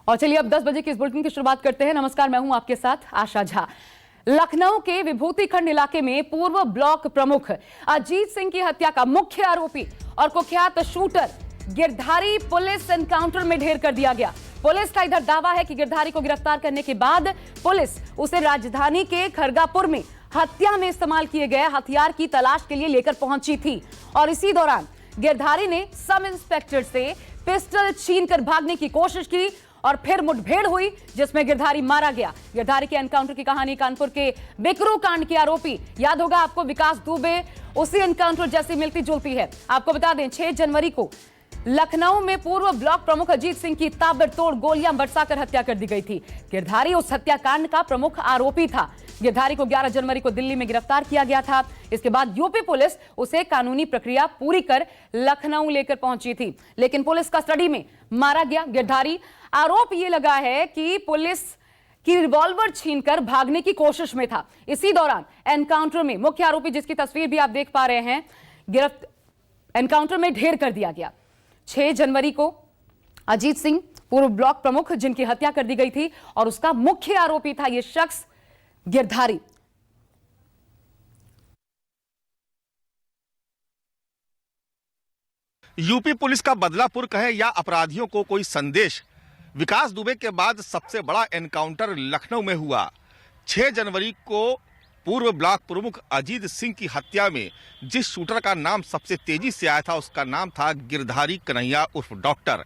और चलिए अब 10 बजे की इस बुलेटिन की शुरुआत करते हैं। नमस्कार, मैं हूं आपके साथ आशा झा। लखनऊ के विभूति खंड इलाके में पूर्व ब्लॉक प्रमुख अजीत सिंह की हत्या का मुख्य आरोपी और कुख्यात शूटर गिरधारी पुलिस एनकाउंटर में ढेर कर दिया गया। पुलिस का इधर दावा है कि गिरधारी को गिरफ्तार करने के बाद पुलिस उसे राजधानी के खरगापुर में हत्या में इस्तेमाल किए गए हथियार की तलाश के लिए लेकर पहुंची थी और इसी दौरान गिरधारी ने सब इंस्पेक्टर से पिस्टल छीनकर भागने की कोशिश की और फिर मुठभेड़ हुई जिसमें गिरधारी मारा गया। गिरधारी के एनकाउंटर की कहानी कानपुर के बिकरू कांड के आरोपी, याद होगा आपको, विकास दुबे, उसी एनकाउंटर जैसी मिलती जुलती है। आपको बता दें 6 जनवरी को लखनऊ में पूर्व ब्लॉक प्रमुख अजीत सिंह की ताबड़तोड़ गोलियां बरसाकर हत्या कर दी गई थी। गिरधारी उस हत्याकांड का प्रमुख आरोपी था। गिरधारी को 11 जनवरी को दिल्ली में गिरफ्तार किया गया था। इसके बाद यूपी पुलिस उसे कानूनी प्रक्रिया पूरी कर लखनऊ लेकर पहुंची थी, लेकिन पुलिस कस्टडी में मारा गया। गिरधारी आरोप यह लगा है कि पुलिस की रिवॉल्वर छीनकर भागने की कोशिश में था। इसी दौरान एनकाउंटर में मुख्य आरोपी, जिसकी तस्वीर भी आप देख पा रहे हैं, एनकाउंटर में ढेर कर दिया गया। 6 जनवरी को अजीत सिंह पूर्व ब्लॉक प्रमुख, जिनकी हत्या कर दी गई थी, और उसका मुख्य आरोपी था यह शख्स गिरधारी। यूपी पुलिस का बदलापुर कहे या अपराधियों को कोई संदेश, विकास दुबे के बाद सबसे बड़ा एनकाउंटर लखनऊ में हुआ। 6 जनवरी को पूर्व ब्लॉक प्रमुख अजीत सिंह की हत्या में जिस शूटर का नाम सबसे तेजी से आया था उसका नाम था गिरधारी कन्हैया उर्फ डॉक्टर।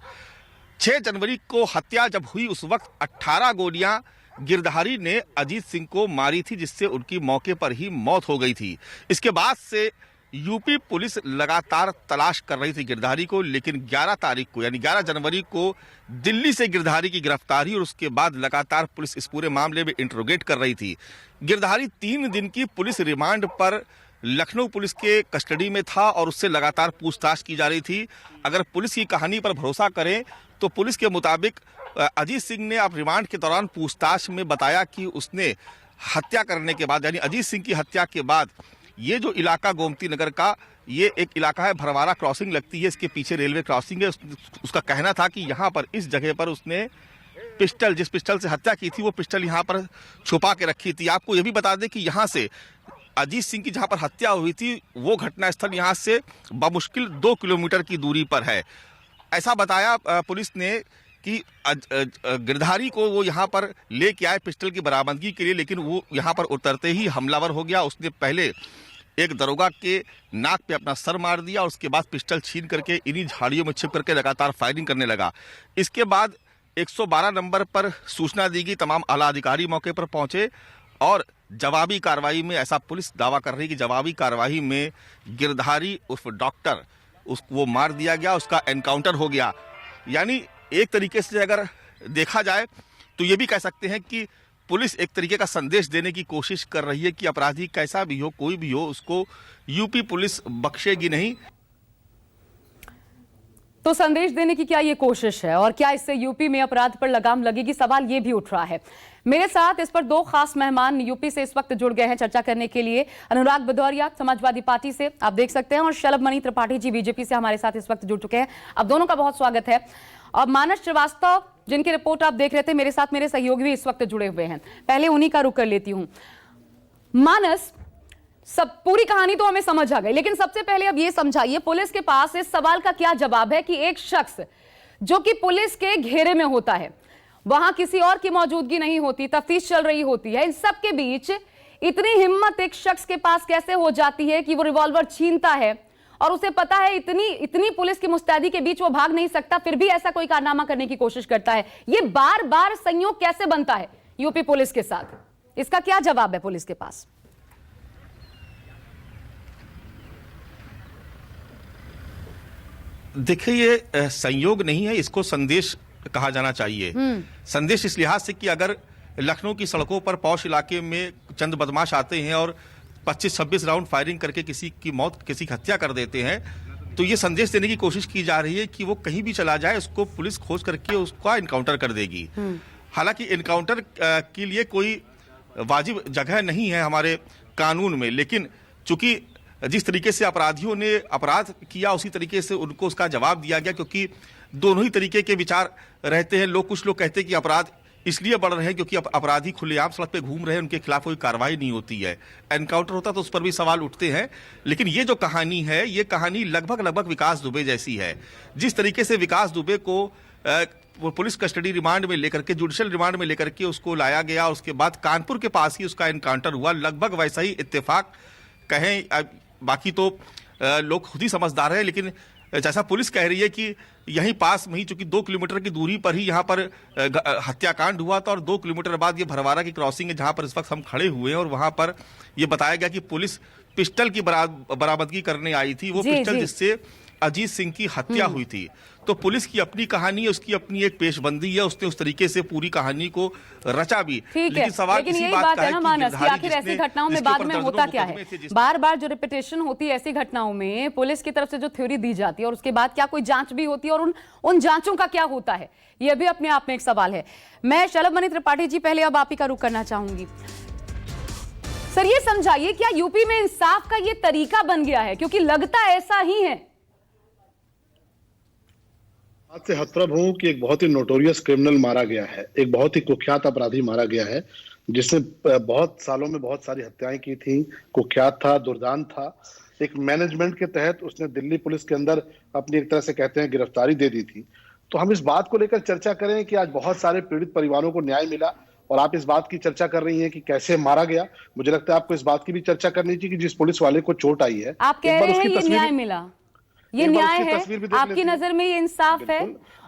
6 जनवरी को हत्या जब हुई उस वक्त 18 गोलियां गिरधारी ने अजीत सिंह को मारी थी, जिससे उनकी मौके पर ही मौत हो गई थी। इसके बाद से यूपी पुलिस लगातार तलाश कर रही थी गिरधारी को, लेकिन 11 तारीख को यानी 11 जनवरी को दिल्ली से गिरधारी की गिरफ्तारी और उसके बाद लगातार पुलिस इस पूरे मामले में इंट्रोगेट कर रही थी। गिरधारी 3 दिन की पुलिस रिमांड पर लखनऊ पुलिस के कस्टडी में था और उससे लगातार पूछताछ की जा रही थी। अगर पुलिस की कहानी पर भरोसा करें तो पुलिस के मुताबिक अजीत सिंह ने अब रिमांड के दौरान पूछताछ में बताया कि उसने हत्या करने के बाद, यानी अजीत सिंह की हत्या के बाद, ये जो इलाका गोमती नगर का ये एक इलाका है, भरवारा क्रॉसिंग लगती है, इसके पीछे रेलवे क्रॉसिंग है। उसका कहना था कि यहाँ पर इस जगह पर उसने पिस्टल, जिस पिस्टल से हत्या की थी वो पिस्टल यहाँ पर छुपा के रखी थी। आपको ये भी बता दें कि यहाँ से अजीत सिंह की जहाँ पर हत्या हुई थी वो घटनास्थल यहाँ से बमुश्किल 2 किलोमीटर की दूरी पर है। ऐसा बताया पुलिस ने कि गिरधारी को वो यहाँ पर लेके आए पिस्टल की बरामदगी के लिए, लेकिन वो यहाँ पर उतरते ही हमलावर हो गया। उसने पहले एक दरोगा के नाक पे अपना सर मार दिया और उसके बाद पिस्टल छीन करके इन्हीं झाड़ियों में छिप करके लगातार फायरिंग करने लगा। इसके बाद 112 नंबर पर सूचना दी गई, तमाम आला अधिकारी मौके पर पहुंचे और जवाबी कार्रवाई में, ऐसा पुलिस दावा कर रही है कि जवाबी कार्रवाई में गिरधारी उर्फ डॉक्टर वो मार दिया गया, उसका एनकाउंटर हो गया। यानी एक तरीके से अगर देखा जाए तो ये भी कह सकते हैं कि पुलिस एक तरीके का संदेश देने की कोशिश कर रही है कि अपराधी कैसा भी हो, कोई भी हो, उसको यूपी पुलिस बख्शेगी नहीं। तो संदेश देने की क्या ये कोशिश है और क्या इससे यूपी में अपराध पर लगाम लगेगी, सवाल ये भी उठ रहा है। मेरे साथ इस पर 2 खास मेहमान यूपी से इस वक्त जुड़ गए हैं चर्चा करने के लिए। अनुराग भदौरिया समाजवादी पार्टी से आप देख सकते हैं और शलभ मणि त्रिपाठी जी बीजेपी से हमारे साथ इस वक्त जुड़ चुके हैं। अब दोनों का बहुत स्वागत है। और मानस श्रीवास्तव, जिनकी रिपोर्ट आप देख रहे थे, मेरे साथ मेरे सहयोगी भी इस वक्त जुड़े हुए हैं। पहले उन्हीं का रुख कर लेती हूं। मानस, सब पूरी कहानी तो हमें समझ आ गई, लेकिन सबसे पहले अब ये समझाइए पुलिस के पास इस सवाल का क्या जवाब है कि एक शख्स जो कि पुलिस के घेरे में होता है, वहां किसी और की मौजूदगी नहीं होती, तफ्तीश चल रही होती है, इन सब के बीच इतनी हिम्मत एक शख्स के पास कैसे हो जाती है कि वो रिवॉल्वर छीनता है और उसे पता है इतनी पुलिस की मुस्तैदी के बीच वो भाग नहीं सकता, फिर भी ऐसा कोई कारनामा करने की कोशिश करता है। ये बार बार संयोग कैसे बनता है यूपी पुलिस के साथ? इसका क्या जवाब है पुलिस के पास? देखिए, ये संयोग नहीं है, इसको संदेश कहा जाना चाहिए। संदेश इस लिहाज से कि अगर लखनऊ की सड़कों पर पौष इलाके में चंद बदमाश आते हैं और 25-26 राउंड फायरिंग करके किसी की मौत, किसी की हत्या कर देते हैं, तो ये संदेश देने की कोशिश की जा रही है कि वो कहीं भी चला जाए उसको पुलिस खोज करके उसका इनकाउंटर कर देगी। हालांकि इनकाउंटर के लिए कोई वाजिब जगह नहीं है हमारे कानून में, लेकिन चूंकि जिस तरीके से अपराधियों ने अपराध किया उसी तरीके से उनको उसका जवाब दिया गया, क्योंकि दोनों ही तरीके के विचार रहते हैं। कुछ लोग कहते हैं कि अपराध इसलिए बढ़ रहे हैं क्योंकि अपराधी खुलेआम सड़क पे घूम रहे हैं, उनके खिलाफ कोई कार्रवाई नहीं होती है। एनकाउंटर होता तो उस पर भी सवाल उठते हैं। लेकिन ये जो कहानी है, ये कहानी लगभग विकास दुबे जैसी है। जिस तरीके से विकास दुबे को पुलिस कस्टडी रिमांड में लेकर के, जुडिशियल रिमांड में लेकर के उसको लाया गया, उसके बाद कानपुर के पास ही उसका एनकाउंटर हुआ, लगभग वैसा ही इत्तेफाक कहें। बाकी तो लोग खुद ही समझदार हैं, लेकिन जैसा पुलिस कह रही है कि यहीं पास में ही, चूंकि 2 किलोमीटर की दूरी पर ही यहाँ पर हत्याकांड हुआ था, और 2 किलोमीटर बाद ये भरवारा की क्रॉसिंग है जहां पर इस वक्त हम खड़े हुए हैं, और वहां पर ये बताया गया कि पुलिस पिस्टल की बरामदगी करने आई थी, वो पिस्टल जिससे अजीत सिंह की हत्या हुई थी। तो पुलिस की अपनी कहानी है, उसकी अपनी एक पेशबंदी है, उसने उस तरीके से पूरी कहानी को रचा भी। लेकिन सवाल लेकिन इसी यही बात बात का है ना मानस, कि आखिर ऐसी घटनाओं में बाद में होता क्या है? बार बार जो रिपीटेशन होती है ऐसी घटनाओं में, पुलिस की तरफ से जो थ्योरी दी जाती है और उसके बाद क्या कोई जांच भी होती है, और उन जांचों का क्या होता है, यह भी अपने आप में एक सवाल है। मैं शलभमणि त्रिपाठी जी, पहले अब आप ही का रुख करना चाहूंगी। सर, ये समझाइए, क्या यूपी में इंसाफ का ये तरीका बन गया है? क्योंकि लगता ऐसा ही है। बात से हतप्रभ हूं कि एक बहुत ही नोटोरियस क्रिमिनल मारा गया है, एक बहुत ही कुख्यात अपराधी मारा गया है, जिसने बहुत सालों में बहुत सारी हत्याएं की थी, कुख्यात था, दुर्दांत था। एक मैनेजमेंट के तहत उसने दिल्ली पुलिस के अंदर अपनी एक तरह से कहते हैं गिरफ्तारी दे दी थी। तो हम इस बात को लेकर चर्चा करें कि आज बहुत सारे पीड़ित परिवारों को न्याय मिला, और आप इस बात की चर्चा कर रही हैं कि कैसे मारा गया। मुझे लगता है आपको इस बात की भी चर्चा करनी चाहिए कि जिस पुलिस वाले को चोट आई है, आप कह रहे हैं ये न्याय मिला, ये न्याय है आपकी नजर में, ये इंसाफ है,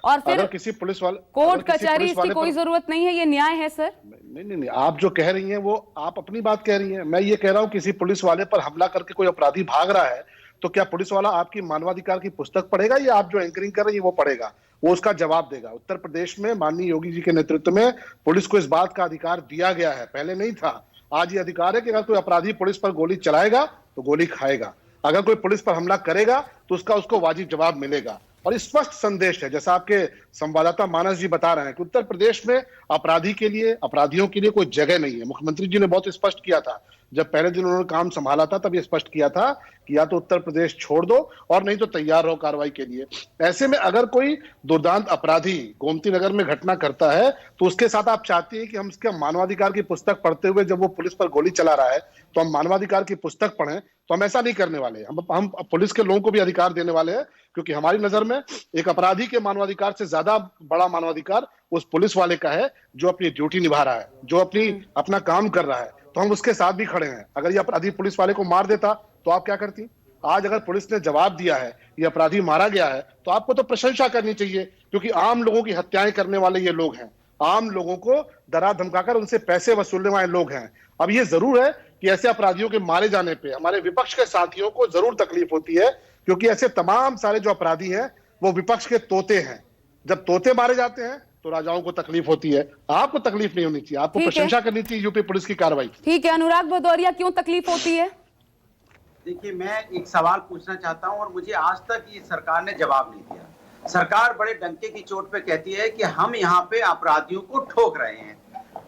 और फिर अगर किसी पुलिस वाले कोर्ट कचहरी इसकी कोई जरूरत नहीं है, ये न्याय है सर? नहीं, आप जो कह रही हैं वो आप अपनी बात कह रही हैं। मैं ये कह रहा हूं किसी पुलिस वाले पर हमला करके कोई अपराधी भाग रहा है, तो क्या पुलिस वाला आपकी मानवाधिकार की पुस्तक पढ़ेगा, या आप जो एंकरिंग कर रही है वो पढ़ेगा? वो उसका जवाब देगा। उत्तर प्रदेश में माननीय योगी जी के नेतृत्व में पुलिस को इस बात का अधिकार दिया गया है, पहले नहीं था। आज ये अधिकार है कि अगर कोई अपराधी पुलिस पर गोली चलाएगा तो गोली खाएगा, अगर कोई पुलिस पर हमला करेगा तो उसको वाजिब जवाब मिलेगा। और स्पष्ट संदेश है, जैसा आपके संवाददाता मानस जी बता रहे हैं, कि उत्तर प्रदेश में अपराधियों के लिए कोई जगह नहीं है। मुख्यमंत्री जी ने बहुत स्पष्ट किया था, जब पहले दिन उन्होंने काम संभाला था, तब ये स्पष्ट किया था कि या तो उत्तर प्रदेश छोड़ दो और नहीं तो तैयार रहो कार्रवाई के लिए। ऐसे में अगर कोई दुर्दांत अपराधी गोमती नगर में घटना करता है, तो उसके साथ आप चाहती हैं कि हम उसके मानवाधिकार की पुस्तक पढ़ते हुए, जब वो पुलिस पर गोली चला रहा है तो हम मानवाधिकार की पुस्तक पढ़ें? तो हम ऐसा नहीं करने वाले। हम पुलिस के लोगों को भी अधिकार देने वाले हैं, क्योंकि हमारी नजर में एक अपराधी के मानवाधिकार से ज्यादा बड़ा मानवाधिकार उस पुलिस वाले का है जो अपनी ड्यूटी निभा रहा है, जो अपना काम कर रहा है। तो हम उसके साथ भी खड़े हैं। अगर ये अपराधी पुलिस वाले को मार देता तो आप क्या करती? आज अगर पुलिस ने जवाब दिया है, ये अपराधी मारा गया है, तो आपको तो प्रशंसा करनी चाहिए, क्योंकि आम लोगों की हत्याएं करने वाले ये लोग हैं, आम लोगों को डरा धमकाकर उनसे पैसे वसूलने वाले लोग हैं। अब ये जरूर है कि ऐसे अपराधियों के मारे जाने पे हमारे विपक्ष के साथियों को जरूर तकलीफ होती है, क्योंकि ऐसे तमाम सारे जो अपराधी हैं वो विपक्ष के तोते हैं। जब तोते मारे जाते हैं तो राजाओं को तकलीफ होती है। आपको तकलीफ नहीं होनी चाहिए, आपको प्रशंसा करनी चाहिए यूपी पुलिस की कार्रवाई की। ठीक है, अनुराग भदौरिया, क्यों तकलीफ होती है? देखिए, मैं एक सवाल पूछना चाहता हूं, और मुझे आज तक ये सरकार ने जवाब नहीं दिया। सरकार बड़े डंके की चोट पे कहती है कि हम यहाँ पे अपराधियों को ठोक रहे हैं।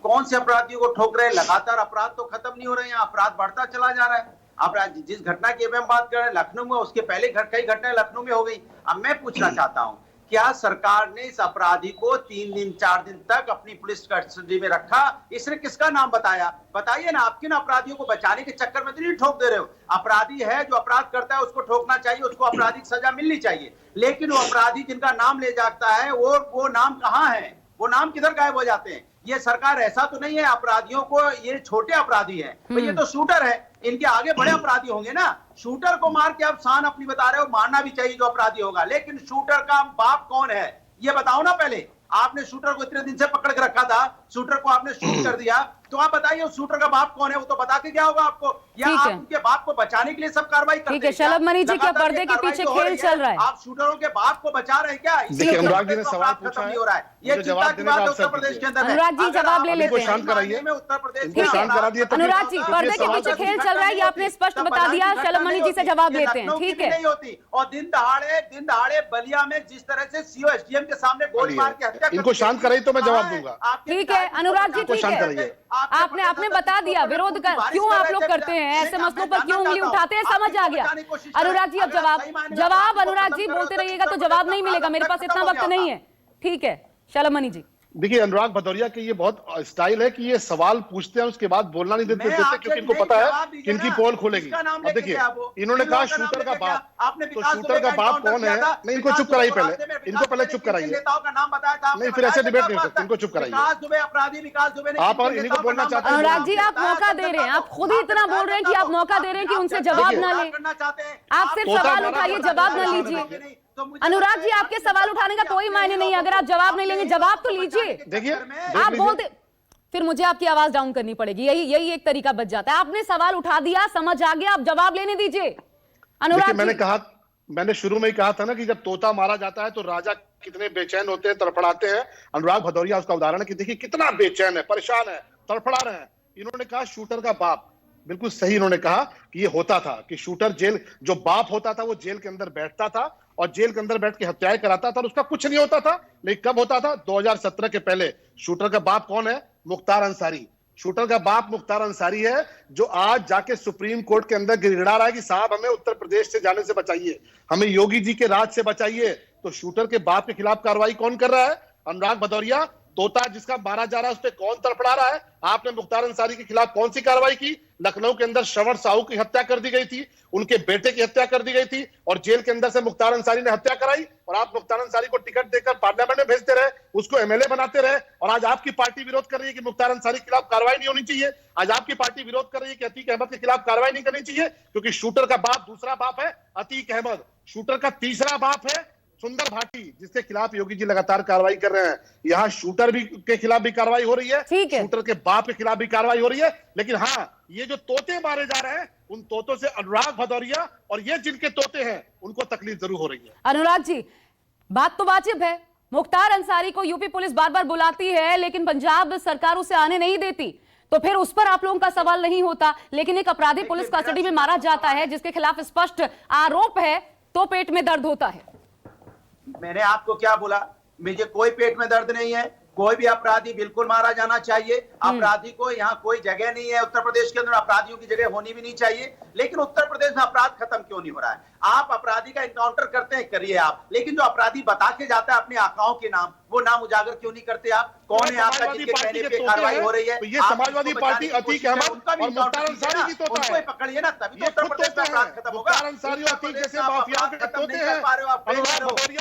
कौन से अपराधियों को ठोक रहे हैं? लगातार अपराध तो खत्म नहीं हो रहे हैं, अपराध बढ़ता चला जा रहा है। अपराध, जिस घटना की हम बात कर रहे हैं लखनऊ में, उसके पहले कई घटनाएं लखनऊ में हो गई। अब मैं पूछना चाहता हूं, क्या सरकार ने इस अपराधी को 3 दिन 4 दिन तक अपनी पुलिस कस्टडी में रखा? इसने किसका नाम बताया? बताइए ना। आप किन अपराधियों को बचाने के चक्कर में तो नहीं ठोक दे रहे हो? अपराधी है, जो अपराध करता है उसको ठोकना चाहिए, उसको आपराधिक सजा मिलनी चाहिए। लेकिन वो अपराधी जिनका नाम ले जाता है, वो नाम कहाँ है? वो नाम किधर गायब हो जाते हैं? ये सरकार ऐसा तो नहीं है अपराधियों को, ये छोटे अपराधी हैं, तो ये तो शूटर है, इनके आगे बड़े अपराधी होंगे ना। शूटर को मार के आप शान अपनी बता रहे हो, मारना भी चाहिए जो अपराधी होगा, लेकिन शूटर का बाप कौन है ये बताओ ना। पहले आपने शूटर को इतने दिन से पकड़ के रखा था, शूटर को आपने शूट कर दिया, तो आप बताइए उस शूटर का बाप कौन है? वो तो बता के क्या होगा आपको? या आप उनके बाप को बचाने के लिए सब कार्रवाई करते हैं? ठीक है, शलभमणि जी, क्या पर्दे के पीछे खेल चल रहा है? आप शूटरों के बाप को बचा रहे हैं क्या? देखिए, अनुराग जी ने सवाल पूछा है, हो रहा है, ये चिंता की बात है उत्तर प्रदेश के अंदर। अनुराग जी जवाब ले लेते हैं। शांत कराइए, उत्तर प्रदेश शांत करा दिए। अनुराग जी, पर्दे के पीछे खेल चल रहा है, ये आपने स्पष्ट बता दिया। शलभमणि जी से जवाब लेते हैं। ठीक है, नहीं होती। और दिन दहाड़े बलिया में जिस तरह से सीओ एसडीएम के सामने गोली मार के हत्या, इनको शांत कराइए तो मैं जवाब दूंगा। ठीक है अनुराग जी, ठीक है, आपने बता दिया विरोध का क्यों आप लोग करते हैं हैं, ऐसे मसलों पर क्यों उंगली उठाते हैं, समझ आ गया। अनुराग जी अब जवाब अनुराग जी बोलते रहिएगा तो जवाब नहीं मिलेगा, मेरे पास इतना वक्त नहीं है। ठीक है शलमनी जी। देखिए अनुराग भदौरिया के ये बहुत स्टाइल है कि ये सवाल पूछते हैं उसके बाद बोलना नहीं देते क्योंकि इनको पता है कि इनकी पोल खुलेगी। अब देखिए इन्होंने कहा शूटर का बाप, तो शूटर का बाप कौन है? नहीं इनको चुप कराइए, पहले इनको पहले चुप कराइए। नहीं फिर ऐसे डिबेट नहीं हो सकते, इनको चुप कराइए। आप और इन्हीं को बोलना चाहते हैं। अनुराग जी आप मौका दे रहे हैं, आप खुद ही इतना बोल रहे हैं कि आप मौका दे रहे हैं कि उनसे जवाब ना लें। आप सिर्फ सवाल उठाइए, जवाब ना लीजिए। अनुराग जी आपके सवाल उठाने का कोई मायने नहीं है, अगर आप जवाब नहीं लेंगे जवाब तो लीजिए। देखिए आप बोलते फिर मुझे आपकी आवाज डाउन करनी पड़ेगी, यही एक तरीका बच जाता है। आपने सवाल उठा दिया, समझ आ गया, आप जवाब लेने दीजिए। अनुराग मैंने शुरू में ही कहा था ना कि जब तोता मारा जाता है तो राजा कितने बेचैन होते हैं, तड़फड़ाते हैं। अनुराग भदौरिया उसका उदाहरण है कि देखिए कितना बेचैन है, परेशान है, तड़फड़ा रहे हैं। इन्होंने कहा शूटर का बाप, बिल्कुल सही इन्होंने कहा कि ये होता था कि शूटर जेल, जो बाप होता था वो जेल के अंदर बैठता था और जेल के अंदर बैठ के हत्याएं कराता था और उसका कुछ नहीं होता था। लेकिन कब होता था? 2017 के पहले। शूटर का बाप कौन है? मुख्तार अंसारी। शूटर का बाप मुख्तार अंसारी है, जो आज जाके सुप्रीम कोर्ट के अंदर गिड़गिड़ा रहा है कि साहब हमें उत्तर प्रदेश से जाने से बचाइए, हमें योगी जी के राज से बचाइए। तो शूटर के बाप के खिलाफ कार्रवाई कौन कर रहा है? अनुराग भदौरिया। तोता जिसका मारा जा रहा है उस पर कौन तड़फड़ा रहा है? आपने मुख्तार अंसारी के खिलाफ कौन सी कार्रवाई की? लखनऊ के अंदर श्रवण साहू की हत्या कर दी गई थी, उनके बेटे की हत्या कर दी गई थी और जेल के अंदर से मुख्तार अंसारी ने हत्या कराई और आप मुख्तार अंसारी को टिकट देकर पार्लियामेंट में भेजते रहे, उसको एमएलए बनाते रहे। और आज आपकी पार्टी विरोध कर रही है कि मुख्तार अंसारी के खिलाफ कार्रवाई नहीं होनी चाहिए। आज आपकी पार्टी विरोध कर रही है कि अतीक अहमद के खिलाफ कार्रवाई नहीं करनी चाहिए, क्योंकि शूटर का बाप दूसरा बाप है अतीक अहमद, शूटर का तीसरा बाप है सुंदर भाटी, जिसके खिलाफ योगी जी लगातार कार्रवाई कर रहे हैं। यहाँ शूटर भी के खिलाफ भी कार्रवाई हो रही है, शूटर के बाप के खिलाफ भी कार्रवाई हो रही है। लेकिन हाँ, ये जो तोते मारे जा रहे हैं उन तोतों से अनुराग भदौरिया और ये जिनके तोते हैं उनको तकलीफ जरूर हो रही है। अनुराग जी बात तो वाजिब है, मुख्तार अंसारी को यूपी पुलिस बार बार बुलाती है लेकिन पंजाब सरकार उसे आने नहीं देती, तो फिर उस पर आप लोगों का सवाल नहीं होता। लेकिन एक अपराधी पुलिस कस्टडी में मारा जाता है जिसके खिलाफ स्पष्ट आरोप है तो पेट में दर्द होता है। मैंने आपको क्या बोला? मुझे कोई पेट में दर्द नहीं है। कोई भी अपराधी बिल्कुल मारा जाना चाहिए। अपराधी को यहाँ कोई जगह नहीं है, उत्तर प्रदेश के अंदर अपराधियों की जगह होनी भी नहीं चाहिए। लेकिन उत्तर प्रदेश में अपराध खत्म क्यों नहीं हो रहा है? आप अपराधी का इनकाउंटर करते हैं, करिए आप, लेकिन जो अपराधी बता के जाता है अपने आकाओं के नाम, वो नाम उजागर क्यों नहीं करते आप? कौन है आपका जिनके कहने पे कार्रवाई हो रही है? ये समाजवादी पार्टी अतीक अहमद और मुख्तार अंसारी की तोता है, उनको पकड़िए ना, तभी तो उत्तर प्रदेश में अपराध खत्म होगा। मुख्तार अंसारी और अतीक जैसे माफियाओं के तोते हैं।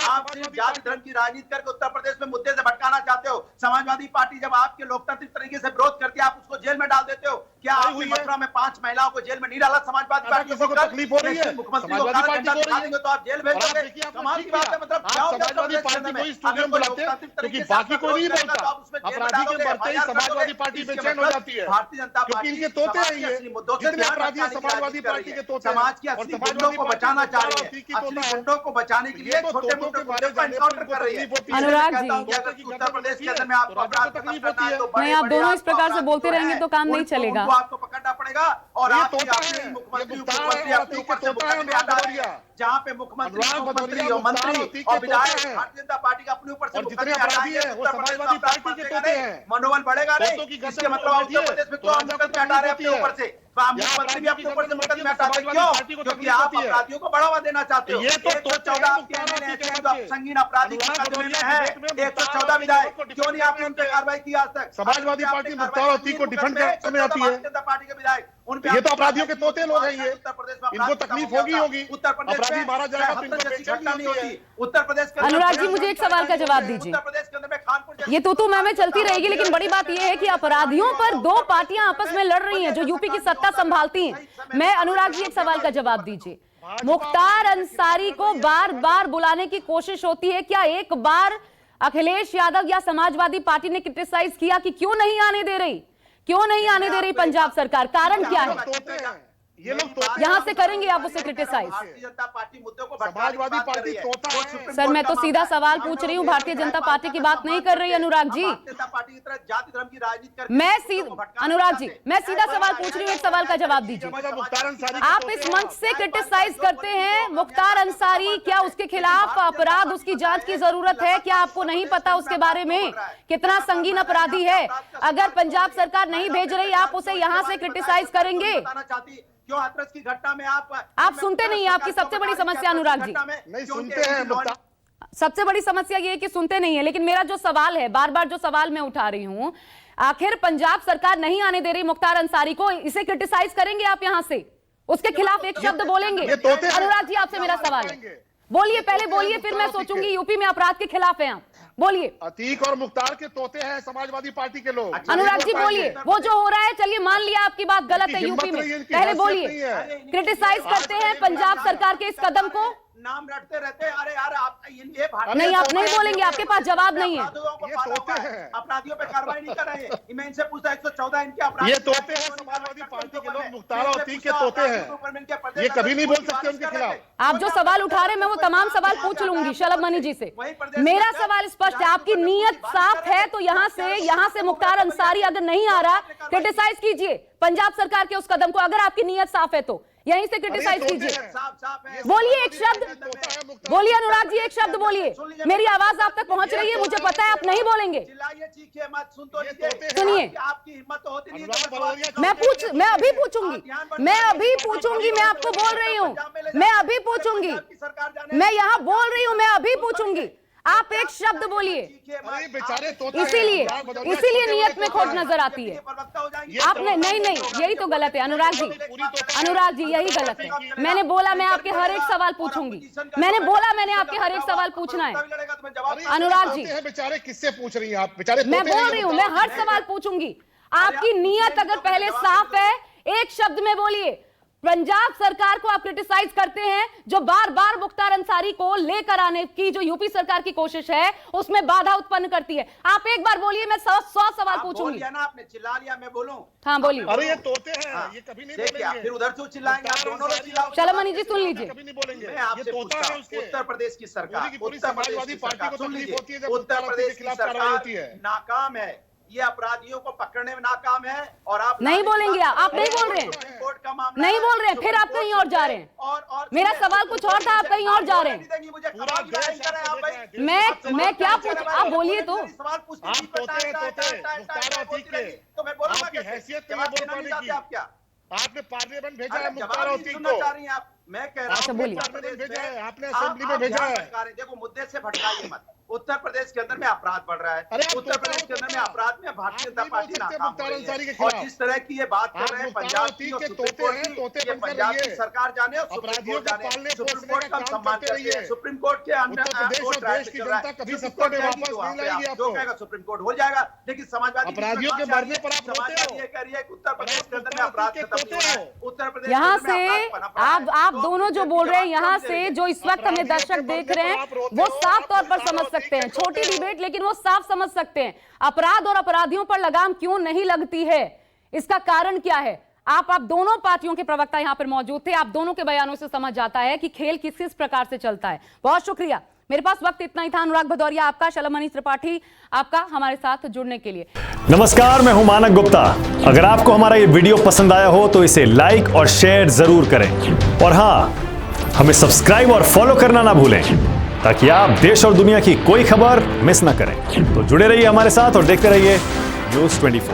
आप सिर्फ जाति धर्म की राजनीति करके उत्तर प्रदेश में मुद्दे से भटकाना चाहते हो। समाजवादी पार्टी जब आपके लोकतांत्रिक तरीके से विरोध करती है, आप उसको जेल में डाल देते हो। क्या आपने मथुरा में 5 महिलाओं को जेल में नहीं डाला? समाजवादी पार्टी को तकलीफ हो रही है, मुख्यमंत्री को देंगे तो आप जेल भेज दोगे? कमाल की बात है। मतलब समाजवादी पार्टी को स्टूडियो में बुलाते हैं क्योंकि बाकी कोई नहीं बोलता। अपराधी के बढ़ते ही समाजवादी पार्टी बेचैन हो जाती है, भारतीय जनता पार्टी इनके तोते हैं। ये जितने अपराधी हैं समाजवादी पार्टी के तोते हैं। समाज के असली गुंडों को बचाना चाह रही है, असली गुंडों को बचाने के लिए छोटे मोटे गुंडों का एनकाउंटर कर रही है। अनुराग जी उत्तर प्रदेश के अंदर में आपको अपराध तकलीफ होती है, नहीं, आप दोनों इस प्रकार से बोलते रहेंगे तो काम नहीं चलेगा। आपको पकड़ना पड़ेगा और मुख्यमंत्री अपने ऊपर से मुकदमे हटा रही है, जहाँ पे मुख्यमंत्री और मंत्री और विधायक भारतीय जनता पार्टी का अपने ऊपर से जितने अपराधी हैं वो समाजवादी पार्टी के तोते हैं। मनोबल बढ़ेगा नहीं, इसके मतलब उत्तर प्रदेश में तो मुकदमे हटा रहे हैं अपने ऊपर से। मुख्यमंत्री भी अपने ऊपर से मुकदमे हटाते क्यों? क्योंकि आप अपराधियों को बढ़ावा देना चाहते हो। 114 आपके एमएलए हैं जो आप संगीन आपराधिक मुकदमे में है, 114 विधायक, क्यों नहीं आपने उन पर कार्रवाई की आज तक? समाजवादी पार्टी मुख्तार अतीक को डिफेंड करने आती है। भारतीय जनता पार्टी के विधायक, ये तो अपराधियों के तोते लोग हैं। ये उत्तर प्रदेश में इनको तकलीफ होगी। उत्तर प्रदेश अपराधी मारा जाएगा तो इनको घटना नहीं होती। उत्तर प्रदेश के अनुराग जी मुझे एक सवाल का जवाब दीजिए। उत्तर प्रदेश के अंदर में खानपुर ये तो मैं चलती रहेगी, लेकिन बड़ी बात यह है कि अपराधियों पर 2 पार्टियां आपस में लड़ रही हैं जो यूपी की सत्ता संभालती हैं। मैं अनुराग जी एक सवाल का जवाब दीजिए। मुख्तार अंसारी को बार बार बुलाने की कोशिश होती है, क्या एक बार अखिलेश यादव या समाजवादी पार्टी ने क्रिटिसाइज किया कि क्यों नहीं आने दे रही, क्यों नहीं आने दे रही पंजाब सरकार? कारण क्या है? ये लोग तोते यहाँ से करेंगे आप उसे क्रिटिसाइज। भारतीय जनता पार्टी मुद्दों को समाजवादी पार्टी तोता है। सर मैं तो सीधा सवाल पूछ रही हूँ, भारतीय जनता पार्टी की बात नहीं कर रही अनुराग जी। भारतीय जनता पार्टी की तरह जाति धर्म की राजनीति करके मैं मुद्दों को भटकाना अनुराग जी, चाहते हैं। मैं सीधा सवाल पूछ रही हूँ, एक सवाल का जवाब दीजिए। मुख्तार अंसारी के आप तोते इस हैं मंच से क्रिटिसाइज करते हैं मुख्तार अंसारी, क्या उसके खिलाफ अपराध, उसकी जांच की जरूरत है? क्या आपको नहीं पता उसके बारे में कितना संगीन अपराधी है? अगर पंजाब सरकार नहीं भेज रही, आप उसे यहां से क्रिटिसाइज करेंगे? बताना चाहती क्यों हाथरस की घटना में आप सुनते नहीं, आपकी सबसे बड़ी समस्या अनुराग जी। नहीं सुनते हैं मुख्तार। सबसे बड़ी समस्या ये है कि सुनते नहीं है। लेकिन मेरा जो सवाल है, बार बार जो सवाल मैं उठा रही हूं, आखिर पंजाब सरकार नहीं आने दे रही मुख्तार अंसारी को, इसे क्रिटिसाइज करेंगे आप यहां से? उसके खिलाफ एक शब्द बोलेंगे? अनुराग जी आपसे मेरा सवाल है, बोलिए, पहले बोलिए, फिर मैं सोचूंगी। यूपी में अपराध के खिलाफ है आप, बोलिए। अतीक और मुख्तार के तोते हैं समाजवादी पार्टी के लोग। अनुराग जी बोलिए, वो जो हो रहा है, चलिए मान लिया आपकी बात गलत है यूपी में, पहले बोलिए। क्रिटिसाइज करते हैं पंजाब सरकार के इस कदम को? नाम रटते रहते हैं। अरे यार आप ये नहीं, आप नहीं बोलेंगे, आपके पास जवाब नहीं है। अपराधियों पे कार्रवाई नहीं कर रहे हैं। मैं इनसे पूछता 114 इनके अपराध, ये तोते हैं समाजवादी पार्टी के लोग, मुख्तार और अतीक के तोते हैं, ये कभी नहीं बोल सकते उनके खिलाफ। आप जो सवाल उठा रहे हैं, मैं वो तमाम सवाल पूछ लूंगी शलभ मनी जी से। मेरा सवाल स्पष्ट है, आपकी नीयत साफ है तो यहाँ से मुख्तार अंसारी अगर नहीं आ रहा, क्रिटिसाइज कीजिए पंजाब सरकार के उस कदम को। अगर आपकी नीयत साफ है तो यहीं से क्रिटिसाइज कीजिए। बोलिए एक शब्द, बोलिए अनुराग जी, एक शब्द बोलिए। मेरी आवाज आप तक पहुंच रही है, मुझे पता है आप नहीं बोलेंगे। सुनिए, आपकी हिम्मत तो होती नहीं। मैं अभी पूछूंगी, मैं आपको बोल रही हूँ, मैं अभी पूछूंगी, मैं यहाँ बोल रही हूँ, मैं अभी पूछूंगी। आप एक शब्द बोलिए, इसीलिए नियत में खोट नजर आती है। आपने नहीं, यही तो गलत है अनुराग जी, यही गलत है। मैंने बोला मैं आपके हर एक सवाल पूछूंगी, मैंने आपके हर एक सवाल पूछना है अनुराग जी। बेचारे किससे पूछ रही हैं आप? बेचारे मैं बोल रही हूँ, मैं हर सवाल पूछूंगी। आपकी नीयत अगर पहले साफ है, एक शब्द में बोलिए। पंजाब सरकार को आप क्रिटिसाइज करते हैं, जो बार बार मुख्तार अंसारी को लेकर आने की जो यूपी सरकार की कोशिश है, उसमें बाधा उत्पन्न करती है। आप एक बार बोलिए, मैं 100 सवाल पूछूंगी। आपने चिल्ला लिया, मैं बोलूं? हाँ बोलिए। अरे ये तोते हैं, ये कभी नहीं बोलेंगे। फिर उधर से चिल्लाएंगे। शलभ मनी जी सुन लीजिए, कभी नहीं बोलेंगे। मैं आपसे पूछता हूं, उत्तर प्रदेश की सरकार, समाजवादी पार्टी को तकलीफ होती है जब उत्तर प्रदेश की सरकार नाकाम है, ये अपराधियों को पकड़ने में नाकाम है। और आप नहीं बोलेंगे, आप नहीं बोल रहे हैं, नहीं बोल रहे हैं, फिर आप कहीं और जा रहे हैं। और मेरा सवाल कुछ और था, आप कहीं और जा रहे हैं। मैं क्या पूछ, आप बोलिए तो। आपकी हैसियत आपने पार्लियामेंट भेजा है मुख्तार और अतीक को। मैं कह रहा हूं, भेजा है आपने, असेंबली में भेजा है। देखो मुद्दे से भटकाइए मत। उत्तर प्रदेश के अंदर में अपराध बढ़ रहा है, उत्तर प्रदेश के अंदर में अपराध में भारतीय जनता पार्टी नाकाम हो रही है। और जिस तरह की ये बात कर रहे हैं पंजाब की और सुप्रीम कोर्ट की, ये पंजाब की सरकार जाने और सुप्रीम कोर्ट जाने। सुप्रीम कोर्ट का हम सम्मान करते हैं, सुप्रीम कोर्ट के अंदर देश की जनता कभी सत्ता में वापस नहीं लाएगी आपको। जो कहेगा सुप्रीम कोर्ट हो जाएगा। लेकिन समाजवादी अपराधियों के मरने पर आप रोते हो। ये कह रही है कि उत्तर प्रदेश के अंदर में अपराध खत्म नहीं हो रहा है। उत्तर प्रदेश यहाँ से आप दोनों जो बोल रहे हैं, यहाँ से जो इस वक्त हमें दर्शक देख रहे हैं, वो साफ तौर पर समझ सकते हैं। छोटी डिबेट, लेकिन वो साफ समझ सकते हैं अपराध और अपराधियों पर लगाम क्यों नहीं लगती है, इसका कारण क्या है। आप दोनों पार्टियों के प्रवक्ता यहां पर मौजूद थे, आप दोनों के बयानों से समझ जाता है कि खेल किस प्रकार से चलता है। बहुत शुक्रिया, मेरे पास वक्त इतना ही था। अनुराग भदौरिया आपका, शलभ मनी त्रिपाठी आपका हमारे साथ जुड़ने के लिए। नमस्कार, मैं हूं मानक गुप्ता। अगर आपको हमारा ये वीडियो पसंद आया हो तो इसे लाइक और शेयर जरूर करें, और हां, हमें सब्सक्राइब और फॉलो करना ना भूलें, ताकि आप देश और दुनिया की कोई खबर मिस ना करें। तो जुड़े रहिए हमारे साथ और देखते रहिए न्यूज़ 24।